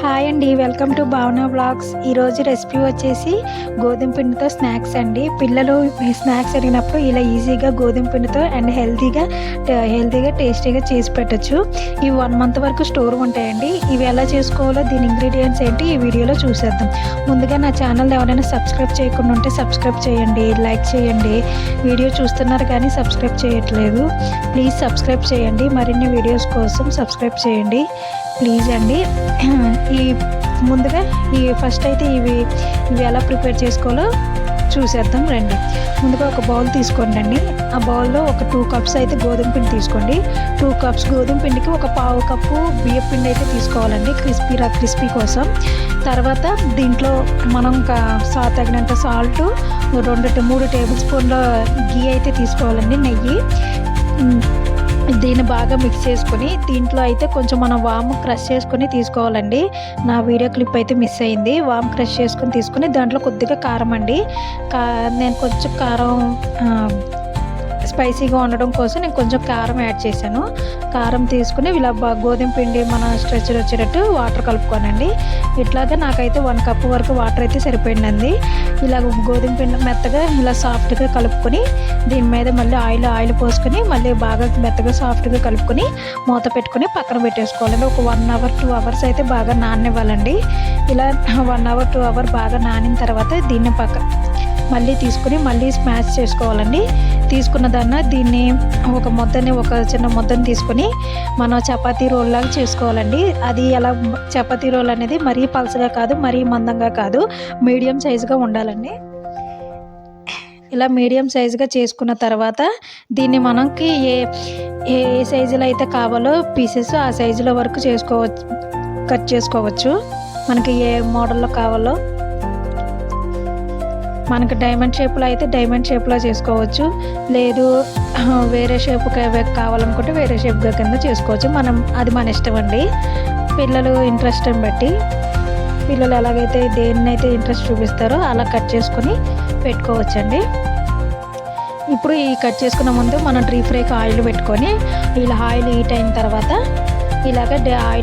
Hi అండి, welcome to భావన blogs. ఈరోజు రెసిపీ వచ్చేసి గోధుమ పిండితో స్నాక్స్ అండి. పిల్లలు స్నాక్స్ అడిగినప్పుడు ఇలా ఈజీగా గోధుమ పిండితో అండ్ హెల్తీగా టేస్టీగా చేసి పెట్టచ్చు. ఇవి 1 మంత్ వరకు స్టోర్ ఉంటాయండి. ఇవి ఎలా చేసుకోవాలో, దీని ఇంగ్రీడియంట్స్ ఏంటి ఈ వీడియోలో చూసేద్దాం. ముందుగా నా ఛానల్ ఎవరైనా సబ్స్క్రైబ్ చేయకుండా ఉంటే సబ్స్క్రైబ్ చేయండి, లైక్ చేయండి. వీడియో చూస్తున్నారు కానీ సబ్స్క్రైబ్ చేయట్లేదు, ప్లీజ్ సబ్స్క్రైబ్ చేయండి. మరిన్ని వీడియోస్ కోసం సబ్స్క్రైబ్ చేయండి ప్లీజ్ అండి. ముందుగా ఫస్ట్ అయితే ఇవి ఎలా ప్రిపేర్ చేసుకోవాలో చూసేద్దాం రండి. ముందుగా ఒక బౌల్ తీసుకోండి. ఆ బౌల్లో ఒక 2 కప్స్ అయితే గోధుమ పిండి తీసుకోండి. 2 కప్స్ గోధుమ పిండికి ఒక 1/2 కప్పు బియ్యం పిండి అయితే తీసుకోవాలండి, క్రిస్పీ కోసం. తర్వాత దీంట్లో మనం తగినంత సాల్ట్, 2-3 టేబుల్ స్పూన్ల గీ అయితే తీసుకోవాలండి, నెయ్యి. దీన్ని బాగా మిక్స్ చేసుకొని దీంట్లో అయితే కొంచెం మనం వాము క్రష్ చేసుకొని తీసుకోవాలండి. నా వీడియో క్లిప్ అయితే మిస్ అయింది. వాము క్రష్ చేసుకొని తీసుకొని దాంట్లో కొద్దిగా కారం అండి. నేను కొంచెం కారం స్పైసీగా ఉండడం కోసం నేను కొంచెం కారం యాడ్ చేశాను. కారం తీసుకుని ఇలా గోధుమ పిండి మన స్ట్రెచర్ వచ్చేటట్టు వాటర్ కలుపుకోనండి. ఇట్లాగా నాకైతే 1 కప్ వరకు వాటర్ అయితే సరిపోయిందండి. ఇలా గోధుమ పిండి మెత్తగా ఇలా సాఫ్ట్గా కలుపుకొని దీని మీద మళ్ళీ ఆయిల్ పోసుకొని మళ్ళీ బాగా మెత్తగా సాఫ్ట్గా కలుపుకొని మూత పెట్టుకొని పక్కన పెట్టేసుకోవాలండి. ఒక 1 అవర్ 2 అవర్స్ అయితే బాగా నాననివ్వాలండి. ఇలా 1 అవర్ 2 అవర్ బాగా నానిన తర్వాత దీన్ని మళ్ళీ తీసుకుని మళ్ళీ స్మాష్ చేసుకోవాలండి. తీసుకున్న దీన్ని ఒక చిన్న ముద్దని తీసుకొని మనం చపాతీ రోల్ లాగా చేసుకోవాలండి. అది ఎలా చపాతీ రోల్ అనేది మరీ పలసగా కాదు, మరీ మందంగా కాదు, మీడియం సైజుగా ఉండాలండి. ఇలా మీడియం సైజుగా చేసుకున్న తర్వాత దీన్ని మనకి ఏ సైజులో అయితే కావాలో పీసెస్ ఆ సైజులో వరకు కట్ చేసుకోవచ్చు. మనకి ఏ మోడల్లో కావాలో, మనకు డైమండ్ షేప్లో అయితే డైమండ్ షేప్లో చేసుకోవచ్చు, లేదు వేరే షేప్ కావాలనుకుంటే వేరే షేప్ కింద చేసుకోవచ్చు. అది మన ఇష్టం అండి, పిల్లలు ఇంట్రెస్ట్ని బట్టి. పిల్లలు ఎలాగైతే దేన్నైతే ఇంట్రెస్ట్ చూపిస్తారో అలా కట్ చేసుకొని పెట్టుకోవచ్చండి. ఇప్పుడు ఈ కట్ చేసుకున్న ముందు మనం డీప్ ఫ్రైకి ఆయిల్ పెట్టుకొని ఇలా ఆయిల్ హీట్ అయిన తర్వాత ఇలాగ ఆయిల్